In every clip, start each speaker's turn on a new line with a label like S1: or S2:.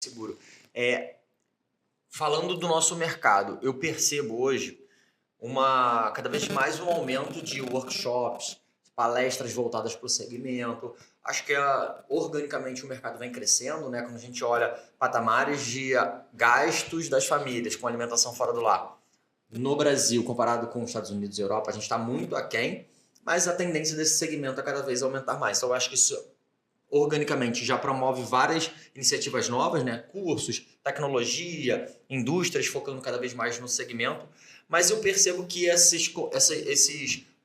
S1: seguro. Falando do nosso mercado, eu percebo hoje cada vez mais um aumento de workshops, palestras voltadas para o segmento. Acho que organicamente o mercado vem crescendo, né? Quando a gente olha patamares de gastos das famílias com alimentação fora do lar. No Brasil, comparado com os Estados Unidos e Europa, a gente está muito aquém, mas a tendência desse segmento é cada vez aumentar mais. Então, eu acho que isso organicamente já promove várias iniciativas novas, né? Cursos, tecnologia, indústrias focando cada vez mais no segmento, mas eu percebo que esses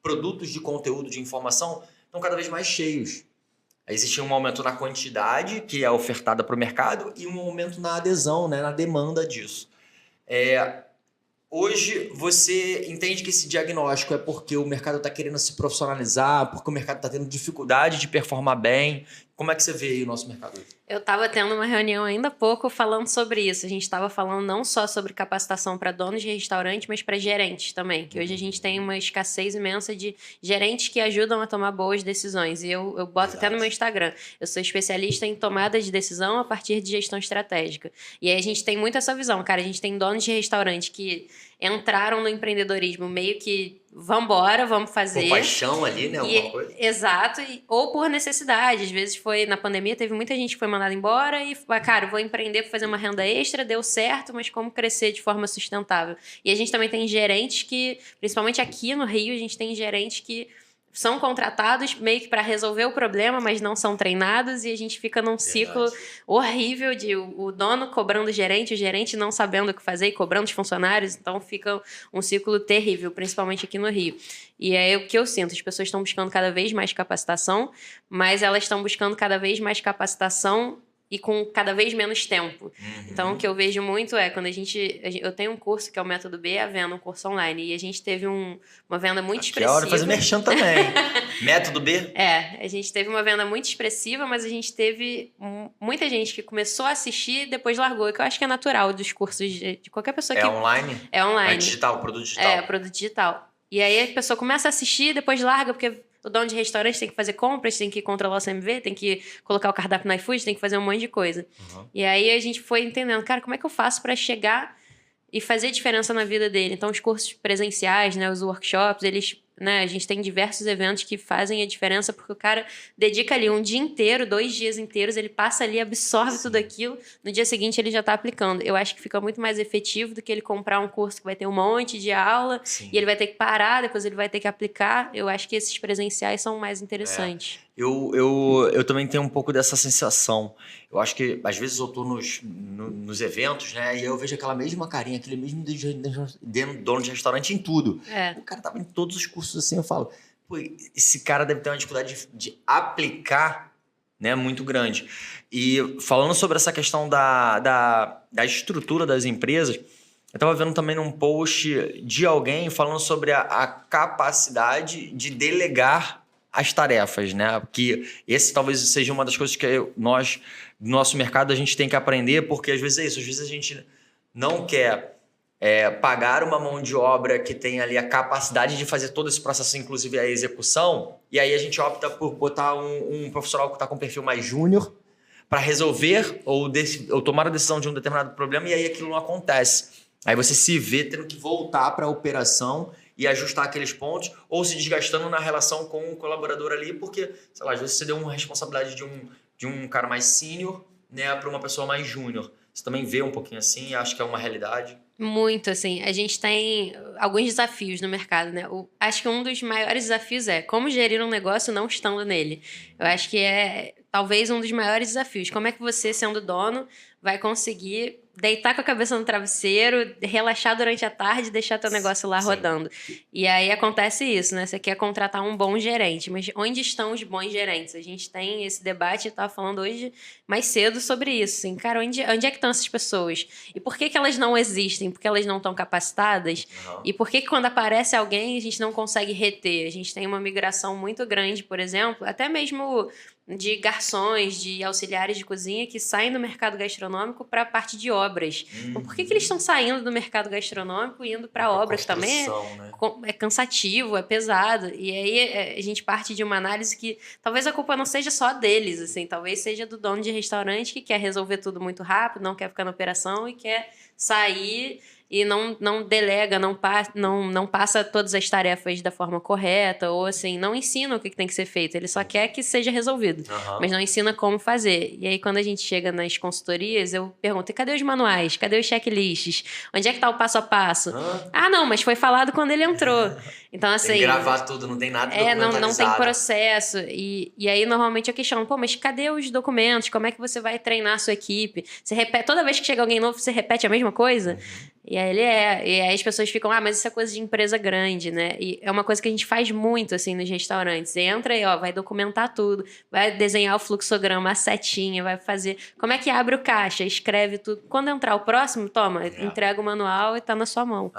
S1: produtos de conteúdo, de informação, estão cada vez mais cheios. Existe um aumento na quantidade que é ofertada para o mercado e um aumento na adesão, né? Na demanda disso. Hoje, você entende que esse diagnóstico é porque o mercado está querendo se profissionalizar, porque o mercado está tendo dificuldade de performar bem? Como é que você vê aí o nosso mercado?
S2: Eu estava tendo uma reunião ainda há pouco falando sobre isso. A gente estava falando não só sobre capacitação para donos de restaurante, mas para gerentes também. Que hoje a gente tem uma escassez imensa de gerentes que ajudam a tomar boas decisões. E eu boto até no meu Instagram. Eu sou especialista em tomada de decisão a partir de gestão estratégica. E aí a gente tem muito essa visão, cara. A gente tem donos de restaurante que entraram no empreendedorismo meio que vambora, vamos fazer.
S1: Por paixão ali, né? Alguma coisa.
S2: Exato. Ou por necessidade. Às vezes na pandemia, teve muita gente que foi mandada embora e, cara, vou empreender para fazer uma renda extra, deu certo, mas como crescer de forma sustentável? E a gente também tem gerentes que, principalmente aqui no Rio, a gente tem gerentes que são contratados meio que para resolver o problema, mas não são treinados, e a gente fica num ciclo horrível de o dono cobrando o gerente não sabendo o que fazer e cobrando os funcionários, então fica um ciclo terrível, principalmente aqui no Rio. E é o que eu sinto, as pessoas estão buscando cada vez mais capacitação, mas elas estão buscando cada vez mais capacitação e com cada vez menos tempo. Então, o que eu vejo muito é quando eu tenho um curso que é o Método B, a venda, um curso online, e a gente teve uma venda muito expressiva.
S1: É hora de fazer merchan também. Método B?
S2: A gente teve uma venda muito expressiva, mas a gente teve muita gente que começou a assistir e depois largou, que eu acho que é natural dos cursos de qualquer pessoa que...
S1: É online?
S2: É online.
S1: É digital, produto digital.
S2: Produto digital. E aí a pessoa começa a assistir, depois larga, porque o dono de restaurante tem que fazer compras, tem que controlar o CMV, tem que colocar o cardápio no iFood, tem que fazer um monte de coisa. E aí a gente foi entendendo, cara, como é que eu faço para chegar e fazer diferença na vida dele? Então, os cursos presenciais, né, os workshops, a gente tem diversos eventos que fazem a diferença, porque o cara dedica ali um dia inteiro, 2 dias inteiros, ele passa ali, absorve tudo aquilo, no dia seguinte ele já está aplicando. Eu acho que fica muito mais efetivo do que ele comprar um curso que vai ter um monte de aula, e ele vai ter que parar, depois ele vai ter que aplicar. Eu acho que esses presenciais são mais interessantes.
S1: Eu também tenho um pouco dessa sensação. Eu acho que, às vezes, eu tô nos eventos, né? E eu vejo aquela mesma carinha, aquele mesmo dono de restaurante em tudo. O cara tava em todos os cursos assim, eu falo, pô, esse cara deve ter uma dificuldade de aplicar, né, muito grande. E falando sobre essa questão da estrutura das empresas, eu estava vendo também num post de alguém falando sobre a capacidade de delegar as tarefas, né? Porque esse talvez seja uma das coisas que no nosso mercado, a gente tem que aprender, porque às vezes é isso, às vezes a gente não quer pagar uma mão de obra que tem ali a capacidade de fazer todo esse processo, inclusive a execução, e aí a gente opta por botar um profissional que está com um perfil mais júnior para resolver ou tomar a decisão de um determinado problema, e aí aquilo não acontece. Aí você se vê tendo que voltar para a operação e ajustar aqueles pontos, ou se desgastando na relação com o colaborador ali, porque, sei lá, às vezes você deu uma responsabilidade de um cara mais sênior, né, para uma pessoa mais júnior. Você também vê um pouquinho assim, acho que é uma realidade.
S2: Muito, assim. A gente tem alguns desafios no mercado, né? Acho que um dos maiores desafios é como gerir um negócio não estando nele. Eu acho que é talvez um dos maiores desafios. Como é que você, sendo dono, vai conseguir deitar com a cabeça no travesseiro, relaxar durante a tarde e deixar teu negócio lá rodando. E aí acontece isso, né? Você quer contratar um bom gerente, mas onde estão os bons gerentes? A gente tem esse debate, eu estava falando hoje mais cedo sobre isso. Assim, cara, onde é que estão essas pessoas? E por que elas não existem? Porque elas não estão capacitadas? E por que quando aparece alguém a gente não consegue reter? A gente tem uma migração muito grande, por exemplo, até mesmo de garçons, de auxiliares de cozinha que saem do mercado gastronômico gastronômico para a parte de obras. Então, por que eles estão saindo do mercado gastronômico e indo para obras, que também
S1: né?
S2: É cansativo, é pesado. E aí a gente parte de uma análise que talvez a culpa não seja só deles, assim, talvez seja do dono de restaurante que quer resolver tudo muito rápido, não quer ficar na operação e quer sair e não delega, não passa todas as tarefas da forma correta, ou assim, não ensina o que tem que ser feito. Ele só quer que seja resolvido, mas não ensina como fazer. E aí, quando a gente chega nas consultorias, eu pergunto, e cadê os manuais? Cadê os checklists? Onde é que está o passo a passo? Ah, não, mas foi falado quando ele entrou. Então, assim...
S1: Tem que gravar tudo, não tem nada documentalizado.
S2: Não tem processo. E aí, normalmente, eu questiono, pô, mas cadê os documentos? Como é que você vai treinar a sua equipe? Você repete, toda vez que chega alguém novo, você repete a mesma coisa? E aí e aí as pessoas ficam, mas isso é coisa de empresa grande, né? E é uma coisa que a gente faz muito, assim, nos restaurantes. Entra e, vai documentar tudo, vai desenhar o fluxograma, a setinha, vai fazer... Como é que abre o caixa? Escreve tudo. Quando entrar o próximo, toma, entrega o manual e tá na sua mão.